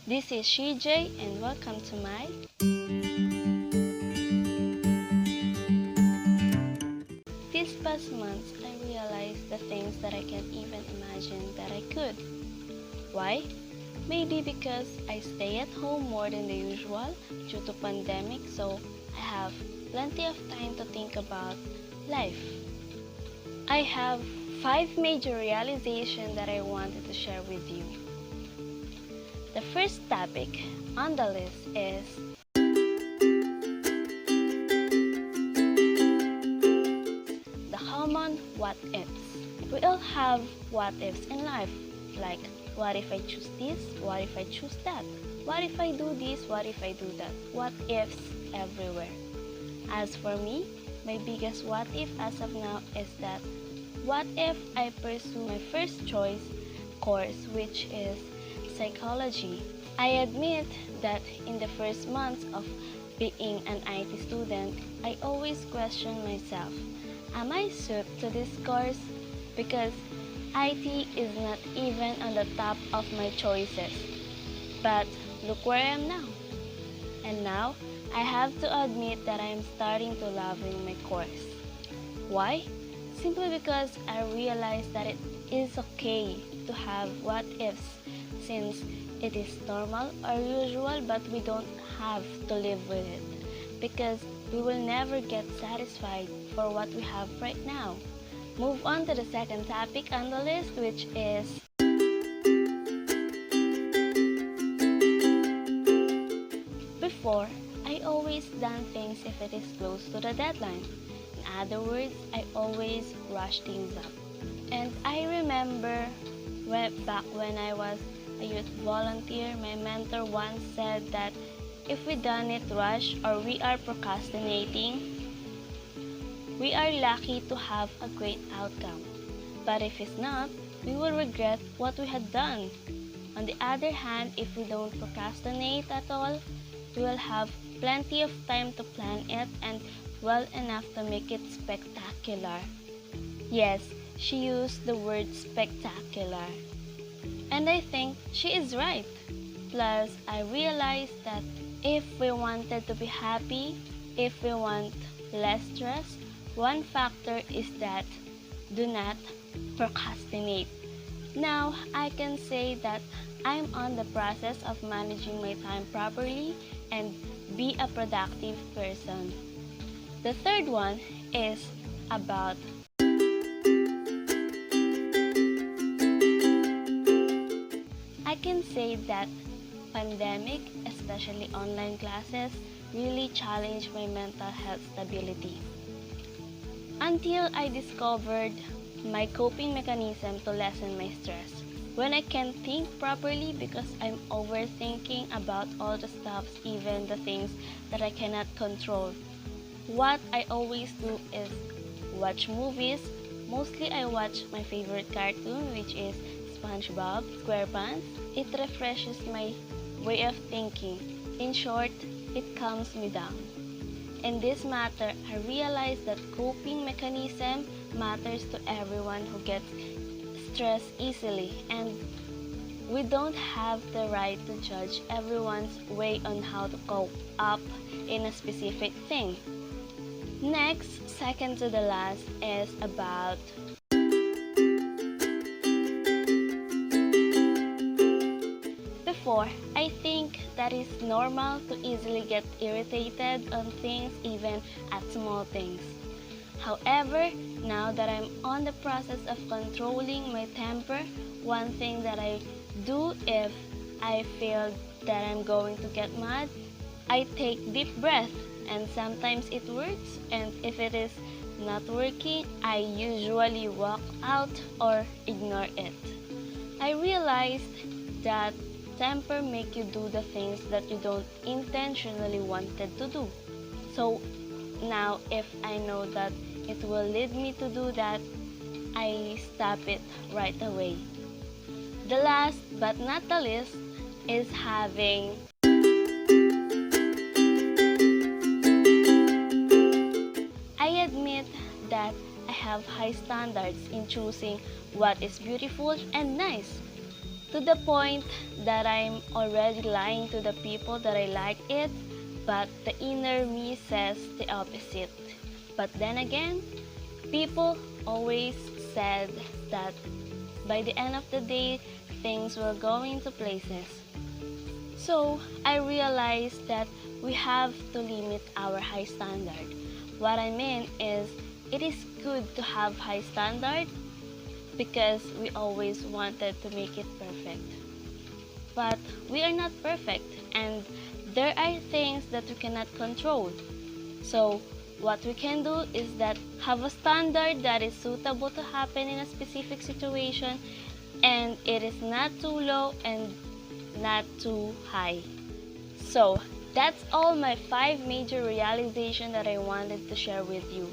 This is Sheejay and welcome to my These past months I realized the things that I can't even imagine that I could. Why? Maybe because I stay at home more than the usual due to pandemic, so I have plenty of time to think about life. I have 5 major realizations that I wanted to share with you. The first topic on the list is the common what ifs. We all have what ifs in life, like what if I choose this, what if I choose that, what if I do this, what if I do that, what ifs everywhere. As for me, my biggest what if as of now is that what if I pursue my first choice course, which is psychology. I admit that in the first months of being an IT student, I always question myself, am I suited to this course? Because IT is not even on the top of my choices. But look where I am now. And now, I have to admit that I am starting to love my course. Why? Simply because I realized that it is okay to have what ifs, since it is normal or usual, but we don't have to live with it because we will never get satisfied for what we have right now. Move on to the second topic on the list, which is before, I always done things if it is close to the deadline. In other words, I always rush things up. And I remember back when I was a youth volunteer, my mentor once said that if we done it rush or we are procrastinating, we are lucky to have a great outcome. But if it's not, we will regret what we had done. On the other hand, if we don't procrastinate at all, we will have plenty of time to plan it and well enough to make it spectacular. Yes, she used the word spectacular. And I think she is right. Plus, I realized that if we wanted to be happy, if we want less stress, one factor is that do not procrastinate. Now, I can say that I'm on the process of managing my time properly and be a productive person. The third one is about I can say that pandemic, especially online classes, really challenged my mental health stability. Until I discovered my coping mechanism to lessen my stress. When I can't think properly because I'm overthinking about all the stuff, even the things that I cannot control. What I always do is watch movies. Mostly I watch my favorite cartoon, which is SpongeBob SquarePants. It refreshes my way of thinking. In short, it calms me down. In this matter, I realized that coping mechanism matters to everyone who gets stressed easily, and we don't have the right to judge everyone's way on how to cope up in a specific thing. Next, second to the last, is about before, I think that it's normal to easily get irritated on things, even at small things. However, now that I'm on the process of controlling my temper, one thing that I do if I feel that I'm going to get mad, I take deep breath, and sometimes it works, and if it is not working, I usually walk out or ignore it. I realized that temper make you do the things that you don't intentionally wanted to do. So now if I know that it will lead me to do that, I stop it right away. The last but not the least is having I admit that I have high standards in choosing what is beautiful and nice. to the point that I'm already lying to the people that I like it, but the inner me says the opposite. But then again, people always said that by the end of the day, things will go into places. So I realized that we have to limit our high standard. What I mean is, it is good to have high standard because we always wanted to make it perfect. But we are not perfect, and there are things that we cannot control. So what we can do is that have a standard that is suitable to happen in a specific situation, and it is not too low and not too high. So that's all my 5 major realization that I wanted to share with you.